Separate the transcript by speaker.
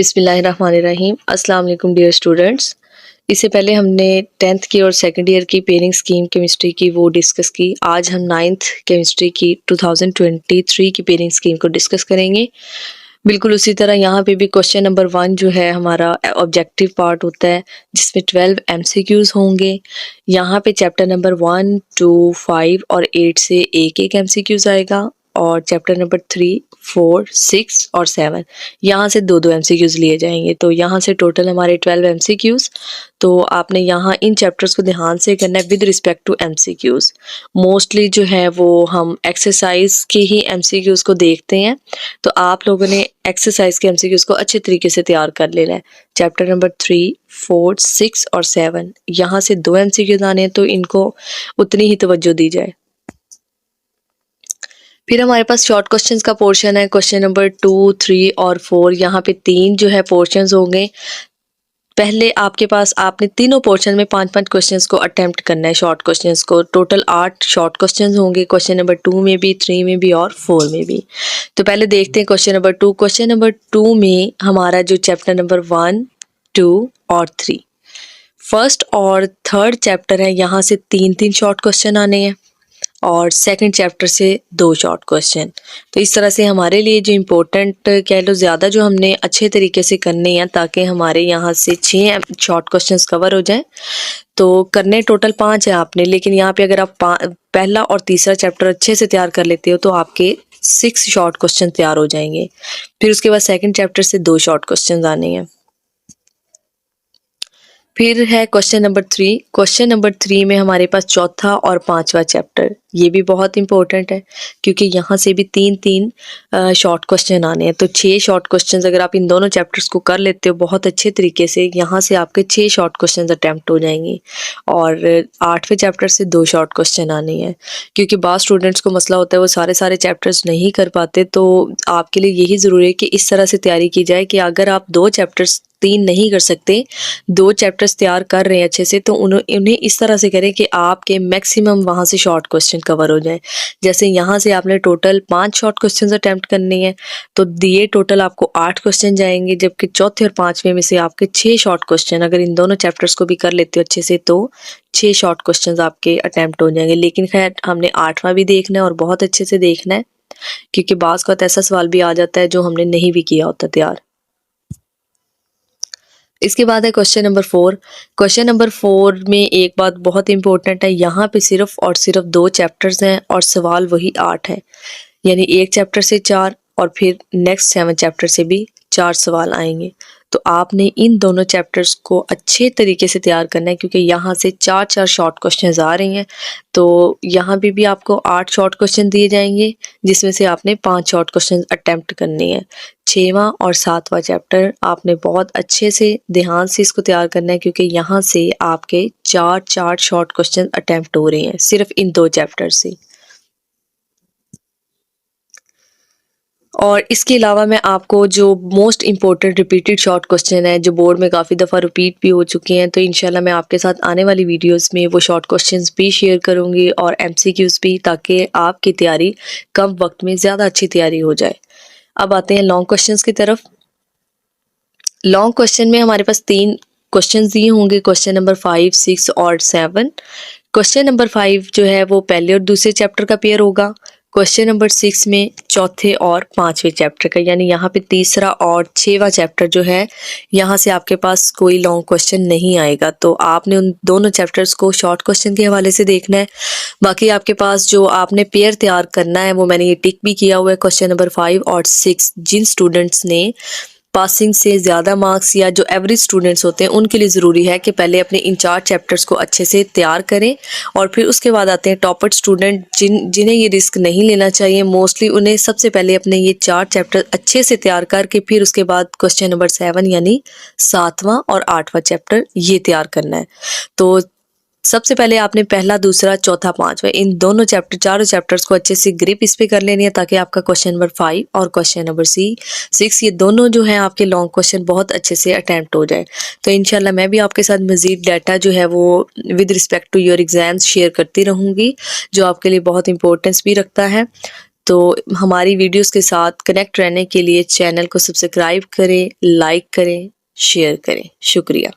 Speaker 1: बिस्मिल्लाहिर्रहमानिर्रहीम। अस्सलाम वालेकुम डियर स्टूडेंट्स। इससे पहले हमने 10th की और सेकंड ईयर की पेयरिंग स्कीम केमिस्ट्री की वो डिस्कस की। आज हम 9th केमिस्ट्री की 2023 की पेयरिंग स्कीम को डिस्कस करेंगे। बिल्कुल उसी तरह यहाँ पे भी क्वेश्चन नंबर 1 जो है हमारा ऑब्जेक्टिव पार्ट होता है जिसमें 12 MCQs होंगे। यहाँ पे चैप्टर नंबर 1, 2, 5 और 8 से एक एक MCQs आएगा और चैप्टर नंबर 3, 4, 6 और 7 यहाँ से दो दो MCQs लिए जाएंगे। तो यहाँ से टोटल हमारे 12 MCQs। तो आपने यहाँ इन चैप्टर्स को ध्यान से करना है with respect to MCQs। Mostly जो है वो हम एक्सरसाइज के ही MCQs को देखते हैं, तो आप लोगों ने एक्सरसाइज के MCQs को अच्छे तरीके से तैयार कर लेना है। चैप्टर नंबर 3, 4, 6 और 7 यहाँ से दो MCQs आने हैं, तो इनको उतनी ही तवज्जो दी जाए। फिर हमारे पास शॉर्ट क्वेश्चंस का पोर्शन है। क्वेश्चन नंबर 2, 3 और 4 यहाँ पे तीन जो है पोर्शंस होंगे। पहले आपके पास आपने तीनों पोर्शन में 5-5 क्वेश्चंस को अटेम्प्ट करना है। शॉर्ट क्वेश्चंस को टोटल 8 शॉर्ट क्वेश्चंस होंगे, क्वेश्चन नंबर 2 में भी, 3 में भी और 4 में भी। तो पहले देखते हैं क्वेश्चन नंबर 2। क्वेश्चन नंबर 2 में हमारा जो चैप्टर नंबर 1, 2 और 3 फर्स्ट और थर्ड चैप्टर है, यहाँ से 3-3 शॉर्ट क्वेश्चन आने हैं और सेकंड चैप्टर से 2 शॉर्ट क्वेश्चन। तो इस तरह से हमारे लिए जो इम्पोर्टेंट कह लो ज़्यादा जो हमने अच्छे तरीके से करने हैं ताकि हमारे यहाँ से 6 शॉर्ट क्वेश्चंस कवर हो जाएं। तो करने टोटल 5 है आपने, लेकिन यहाँ पे अगर आप पहला और तीसरा चैप्टर अच्छे से तैयार कर लेते हो तो आपके 6 शॉर्ट क्वेश्चन तैयार हो जाएंगे। फिर उसके बाद सेकेंड चैप्टर से 2 शॉर्ट क्वेश्चन आने हैं। फिर है क्वेश्चन नंबर 3। क्वेश्चन नंबर 3 में हमारे पास चौथा और पांचवा चैप्टर, ये भी बहुत इंपॉर्टेंट है क्योंकि यहाँ से भी 3-3 शॉर्ट क्वेश्चन आने हैं। तो 6 शॉर्ट क्वेश्चंस अगर आप इन दोनों चैप्टर्स को कर लेते हो बहुत अच्छे तरीके से, यहाँ से आपके 6 शॉर्ट क्वेश्चंस अटैम्प्ट हो जाएंगे और 8वें चैप्टर से 2 शॉर्ट क्वेश्चन आने हैं। क्योंकि बाद स्टूडेंट्स को मसला होता है वो सारे चैप्टर्स नहीं कर पाते, तो आपके लिए यही ज़रूरी है कि इस तरह से तैयारी की जाए कि अगर आप 2 चैप्टर्स 3 नहीं कर सकते, 2 चैप्टर्स तैयार कर रहे हैं अच्छे से, तो उन्हें इस तरह से करें कि आपके मैक्सिमम वहाँ से शॉर्ट क्वेश्चन कवर हो जाए। जैसे यहाँ से आपने टोटल 5 शॉर्ट क्वेश्चन अटैम्प्ट करने हैं, तो दिए टोटल आपको 8 क्वेश्चन जाएंगे, जबकि चौथे और पांचवें में से आपके 6 शॉर्ट क्वेश्चन, अगर इन दोनों चैप्टर्स को भी कर लेते हो अच्छे से तो 6 शॉर्ट क्वेश्चन आपके अटैम्प्ट हो जाएंगे। लेकिन खैर हमने 8वां भी देखना है और बहुत अच्छे से देखना है, क्योंकि बाज़ का ऐसा सवाल भी आ जाता है जो हमने नहीं भी किया होता तैयार। इसके बाद है क्वेश्चन नंबर 4। क्वेश्चन नंबर 4 में एक बात बहुत इंपॉर्टेंट है, यहाँ पे सिर्फ और सिर्फ 2 चैप्टर्स हैं और सवाल वही 8 है, यानी एक चैप्टर से 4 और फिर नेक्स्ट 7 चैप्टर से भी 4 सवाल आएंगे। तो आपने इन दोनों चैप्टर्स को अच्छे तरीके से तैयार करना है क्योंकि यहाँ से 4-4 शॉर्ट क्वेश्चंस आ रहे हैं। तो यहाँ भी आपको 8 शॉर्ट क्वेश्चन दिए जाएंगे जिसमें से आपने 5 शॉर्ट क्वेश्चन अटेम्प्ट करने हैं। 6वां और 7वां चैप्टर आपने बहुत अच्छे से ध्यान से इसको तैयार करना है क्योंकि यहाँ से आपके 4 शॉर्ट क्वेश्चन अटेम्प्ट हो रहे हैं सिर्फ इन 2 चैप्टर से। और इसके अलावा मैं आपको जो most important repeated short question है जो बोर्ड में काफ़ी दफ़ा रिपीट भी हो चुके हैं, तो इंशाल्लाह मैं आपके साथ आने वाली वीडियोस में वो शॉर्ट क्वेश्चंस भी शेयर करूंगी और MCQs भी, ताकि आपकी तैयारी कम वक्त में ज़्यादा अच्छी तैयारी हो जाए। अब आते हैं लॉन्ग क्वेश्चंस की तरफ। लॉन्ग क्वेश्चन में हमारे पास 3 क्वेश्चन दिए होंगे, क्वेश्चन नंबर 5, 6 और 7। क्वेश्चन नंबर 5 जो है वो पहले और दूसरे चैप्टर का पेयर होगा। क्वेश्चन नंबर 6 में चौथे और पांचवें चैप्टर का, यानी यहाँ पे तीसरा और 6वां चैप्टर जो है यहाँ से आपके पास कोई लॉन्ग क्वेश्चन नहीं आएगा। तो आपने उन दोनों चैप्टर्स को शॉर्ट क्वेश्चन के हवाले से देखना है। बाकी आपके पास जो आपने पेयर तैयार करना है वो मैंने ये टिक भी किया हुआ है। क्वेश्चन नंबर 5 और 6 जिन स्टूडेंट्स ने पासिंग से ज़्यादा मार्क्स या जो एवरेज स्टूडेंट्स होते हैं उनके लिए ज़रूरी है कि पहले अपने इन 4 चैप्टर्स को अच्छे से तैयार करें और फिर उसके बाद आते हैं टॉपर स्टूडेंट जिन्हें ये रिस्क नहीं लेना चाहिए। मोस्टली उन्हें सबसे पहले अपने ये 4 चैप्टर अच्छे से तैयार करके फिर उसके बाद क्वेश्चन नंबर 7 यानी 7वां और 8वां चैप्टर ये तैयार करना है। तो सबसे पहले आपने पहला, दूसरा, चौथा, पांचवा इन दोनों चारों चैप्टर्स को अच्छे से ग्रिप इस पे कर लेनी है ताकि आपका क्वेश्चन नंबर 5 और क्वेश्चन नंबर 6 ये दोनों जो हैं आपके लॉन्ग क्वेश्चन बहुत अच्छे से अटेम्प्ट हो जाए। तो इंशाल्लाह मैं भी आपके साथ मजीद डाटा जो है वो with respect to your exams share करती रहूँगी जो आपके लिए बहुत इंपॉर्टेंस भी रखता है। तो हमारी वीडियोस के साथ कनेक्ट रहने के लिए चैनल को सब्सक्राइब करें, लाइक करें, शेयर करें। शुक्रिया।